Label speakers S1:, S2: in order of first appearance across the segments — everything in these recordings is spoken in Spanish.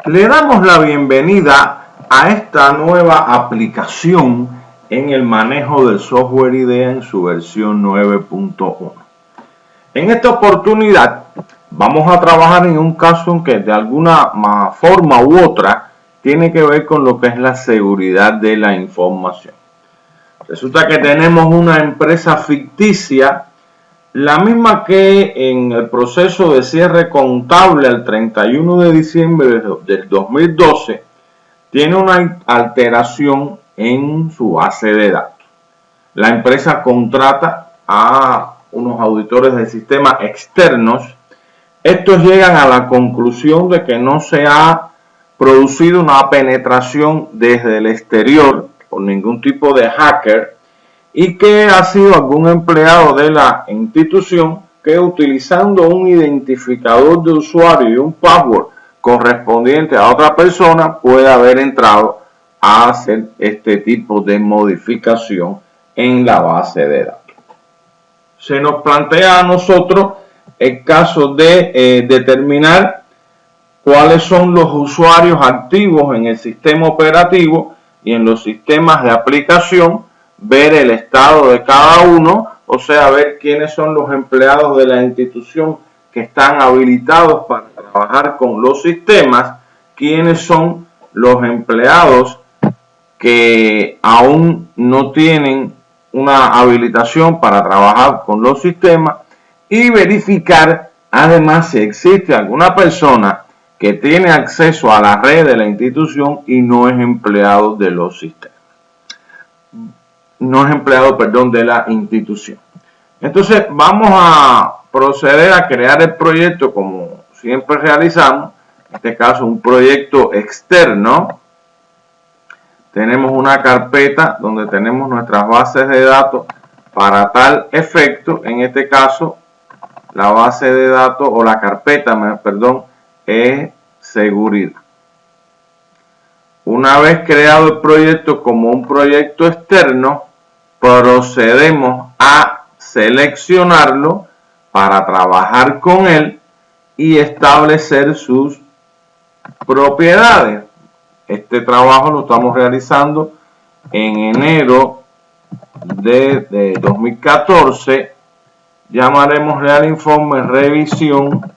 S1: Le damos la bienvenida a esta nueva aplicación en el manejo del software IDEA en su versión 9.1. En esta oportunidad vamos a trabajar en un caso en que de alguna forma u otra tiene que ver con lo que es la seguridad de la información. Resulta que tenemos una empresa ficticia, la misma que en el proceso de cierre contable al 31 de diciembre del 2012 tiene una alteración en su base de datos. La empresa contrata a unos auditores de sistemas externos. Estos llegan a la conclusión de que no se ha producido una penetración desde el exterior por ningún tipo de hacker y que ha sido algún empleado de la institución que, utilizando un identificador de usuario y un password correspondiente a otra persona, puede haber entrado a hacer este tipo de modificación en la base de datos. Se nos plantea a nosotros el caso de determinar cuáles son los usuarios activos en el sistema operativo y en los sistemas de aplicación, ver el estado de cada uno, o sea, ver quiénes son los empleados de la institución que están habilitados para trabajar con los sistemas, quiénes son los empleados que aún no tienen una habilitación para trabajar con los sistemas y verificar además si existe alguna persona que tiene acceso a la red de la institución y no es empleado de los sistemas. No es empleado, perdón, de la institución. Entonces vamos a proceder a crear el proyecto como siempre realizamos. En este caso un proyecto externo. Tenemos una carpeta donde tenemos nuestras bases de datos para tal efecto. En este caso la base de datos o la carpeta, perdón, es seguridad. Una vez creado el proyecto como un proyecto externo, procedemos a seleccionarlo para trabajar con él y establecer sus propiedades. Este trabajo lo estamos realizando en enero de 2014. Llamaremos al informe revisión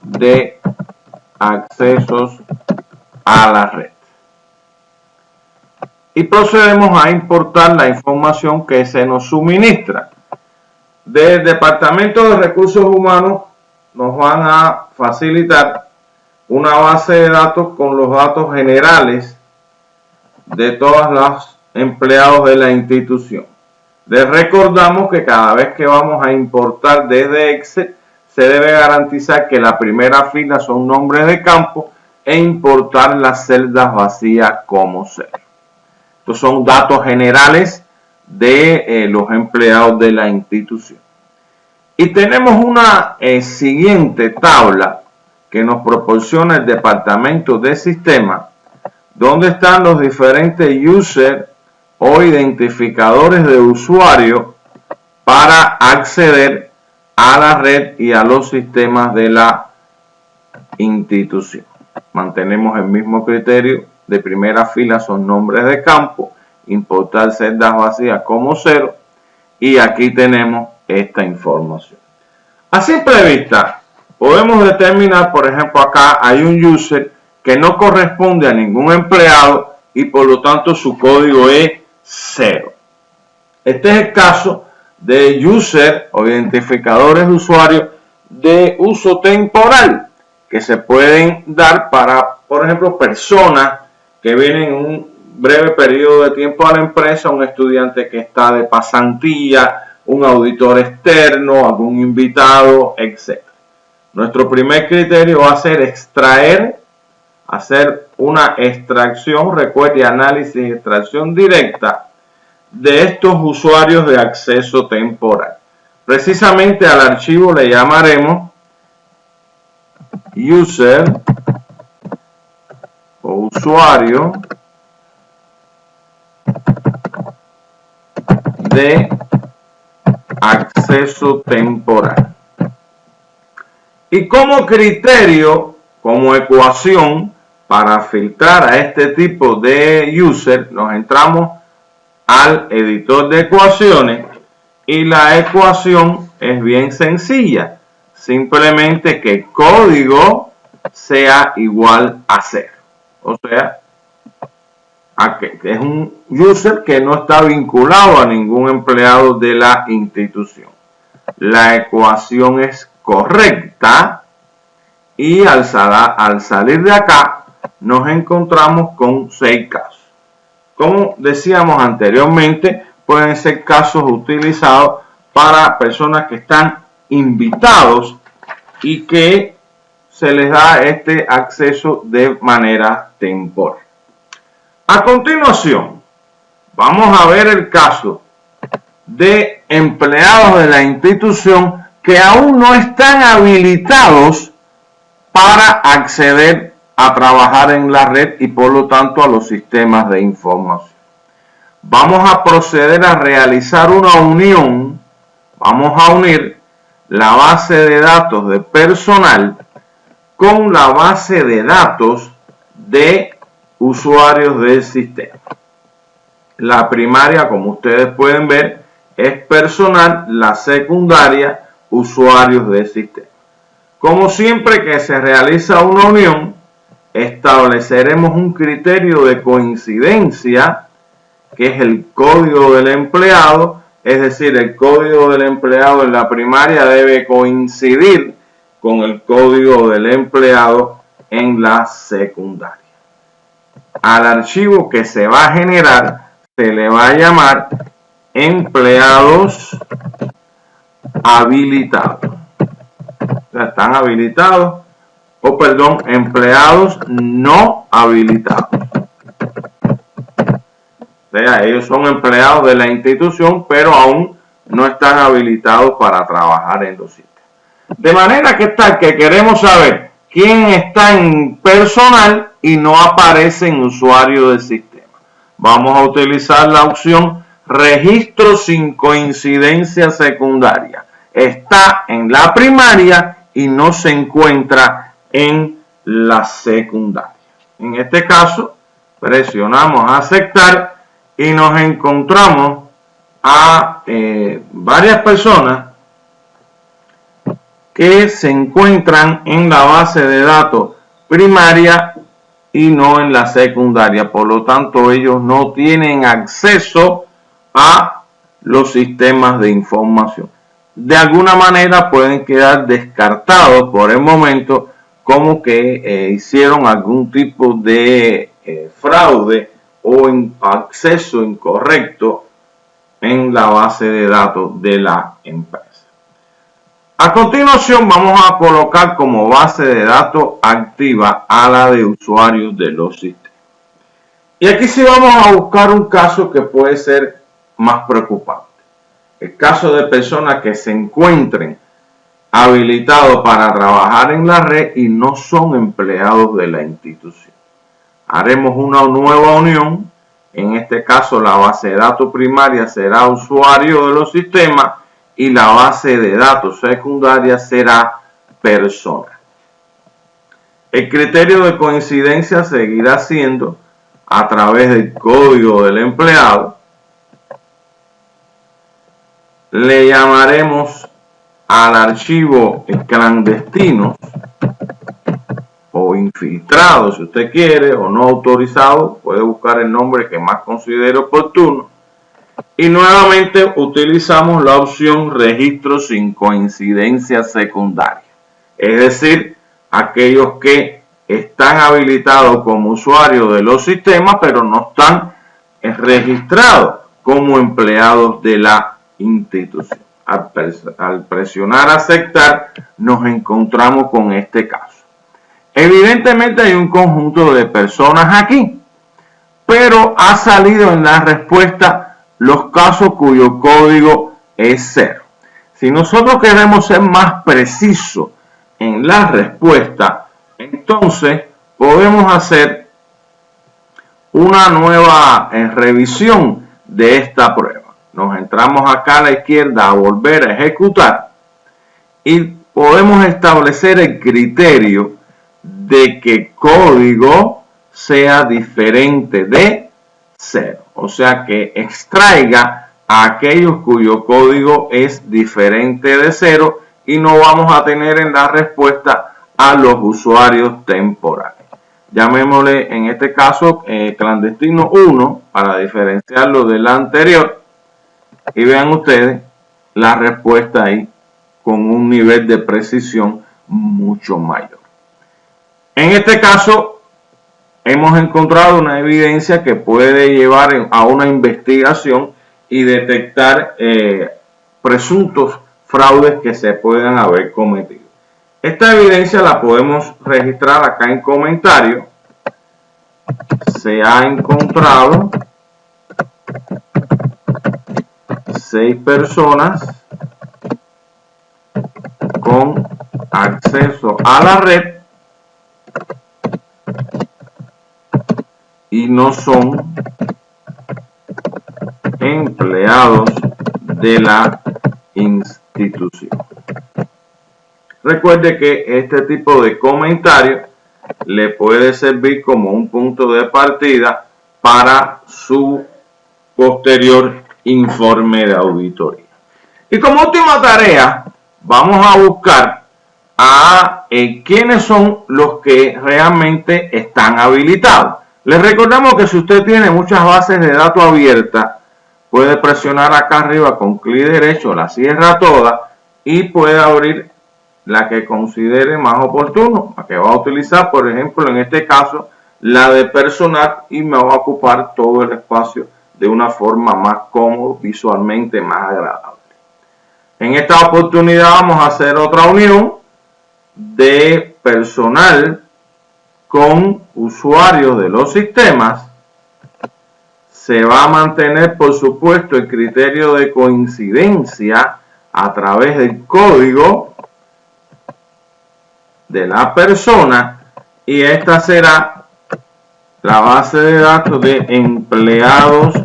S1: de accesos a la red. Y procedemos a importar la información que se nos suministra. Del Departamento de Recursos Humanos nos van a facilitar una base de datos con los datos generales de todos los empleados de la institución. Les recordamos que cada vez que vamos a importar desde Excel, se debe garantizar que la primera fila son nombres de campo e importar las celdas vacías como cero. Estos son datos generales de los empleados de la institución. Y tenemos una siguiente tabla que nos proporciona el departamento de sistemas, donde están los diferentes users o identificadores de usuario para acceder a la red y a los sistemas de la institución. Mantenemos el mismo criterio. De primera fila son nombres de campo, importar celdas vacías como cero, y aquí tenemos esta información. A simple vista podemos determinar, por ejemplo, acá hay un user que no corresponde a ningún empleado y por lo tanto su código es 0. Este es el caso de user o identificadores de usuario de uso temporal que se pueden dar para, por ejemplo, personas que vienen en un breve periodo de tiempo a la empresa, un estudiante que está de pasantía, un auditor externo, algún invitado, etc. Nuestro primer criterio va a ser extraer, hacer una extracción, recuerde, análisis y extracción directa de estos usuarios de acceso temporal. Precisamente al archivo le llamaremos user o usuario de acceso temporal. Y como criterio como ecuación para filtrar a este tipo de user, nos entramos al editor de ecuaciones y la ecuación es bien sencilla. Simplemente que el código sea igual a 0. O sea, es un user que no está vinculado a ningún empleado de la institución. La ecuación es correcta y al salir de acá nos encontramos con 6 casos. Como decíamos anteriormente, pueden ser casos utilizados para personas que están invitados y que se les da este acceso de manera temporal. A continuación, vamos a ver el caso de empleados de la institución que aún no están habilitados para acceder a trabajar en la red y por lo tanto a los sistemas de información. Vamos a proceder a realizar una unión. Vamos a unir la base de datos de personal con la base de datos de usuarios del sistema. La primaria, como ustedes pueden ver, es personal, la secundaria, usuarios del sistema. Como siempre que se realiza una unión, estableceremos un criterio de coincidencia, que es el código del empleado, es decir, el código del empleado en la primaria debe coincidir con el código del empleado en la secundaria. Al archivo que se va a generar se le va a llamar empleados habilitados. O sea, están habilitados, empleados no habilitados. O sea, ellos son empleados de la institución, pero aún no están habilitados para trabajar en los sistemas. De manera que queremos saber quién está en personal y no aparece en usuario del sistema. Vamos a utilizar la opción registro sin coincidencia secundaria. Está en la primaria y no se encuentra en la secundaria. En este caso, presionamos aceptar y nos encontramos a varias personas que se encuentran en la base de datos primaria y no en la secundaria. Por lo tanto, ellos no tienen acceso a los sistemas de información. De alguna manera pueden quedar descartados por el momento como que hicieron algún tipo de fraude o acceso incorrecto en la base de datos de la empresa. A continuación vamos a colocar como base de datos activa a la de usuarios de los sistemas. Y aquí sí vamos a buscar un caso que puede ser más preocupante. El caso de personas que se encuentren habilitados para trabajar en la red y no son empleados de la institución. Haremos una nueva unión. En este caso la base de datos primaria será usuario de los sistemas y la base de datos secundaria será persona. El criterio de coincidencia seguirá siendo a través del código del empleado. Le llamaremos al archivo clandestinos o infiltrado si usted quiere, o no autorizado, puede buscar el nombre que más considere oportuno. Y nuevamente utilizamos la opción registro sin coincidencia secundaria. Es decir, aquellos que están habilitados como usuarios de los sistemas, pero no están registrados como empleados de la institución. Al presionar aceptar, nos encontramos con este caso. Evidentemente hay un conjunto de personas aquí, pero ha salido en la respuesta los casos cuyo código es 0. Si nosotros queremos ser más precisos en la respuesta, entonces podemos hacer una nueva revisión de esta prueba. Nos entramos acá a la izquierda a volver a ejecutar y podemos establecer el criterio de que código sea diferente de 0. O sea que extraiga a aquellos cuyo código es diferente de 0 y no vamos a tener en la respuesta a los usuarios temporales. Llamémosle en este caso clandestino 1 para diferenciarlo del anterior. Y vean ustedes la respuesta ahí con un nivel de precisión mucho mayor. En este caso hemos encontrado una evidencia que puede llevar a una investigación y detectar presuntos fraudes que se puedan haber cometido. Esta evidencia la podemos registrar acá en comentario. Se ha encontrado 6 personas con acceso a la red y no son empleados de la institución. Recuerde que este tipo de comentario le puede servir como un punto de partida para su posterior informe de auditoría. Y como última tarea, vamos a buscar a quiénes son los que realmente están habilitados. Les recordamos que si usted tiene muchas bases de datos abiertas, puede presionar acá arriba con clic derecho, la cierra toda y puede abrir la que considere más oportuno, la que va a utilizar, por ejemplo, en este caso, la de personal y me va a ocupar todo el espacio de una forma más cómoda, visualmente más agradable. En esta oportunidad vamos a hacer otra unión de personal con usuarios de los sistemas. Se va a mantener, por supuesto, el criterio de coincidencia a través del código de la persona y esta será la base de datos de empleados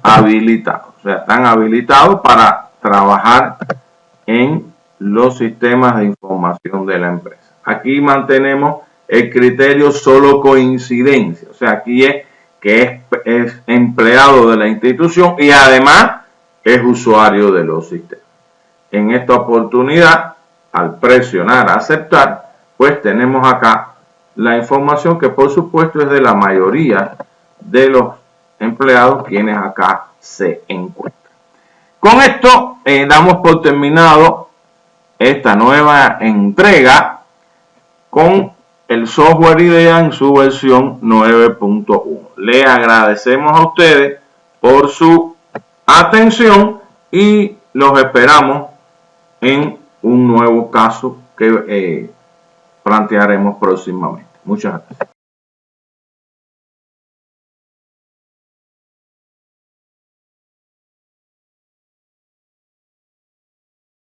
S1: habilitados. O sea, están habilitados para trabajar en los sistemas de información de la empresa. Aquí mantenemos el criterio solo coincidencia. O sea, aquí es que es empleado de la institución y además es usuario de los sistemas. En esta oportunidad, al presionar aceptar, pues tenemos acá la información que por supuesto es de la mayoría de los empleados quienes acá se encuentran. Con esto damos por terminado esta nueva entrega con el software IDEA en su versión 9.1. Le agradecemos a ustedes por su atención y los esperamos en un nuevo caso que plantearemos próximamente. Muchas gracias.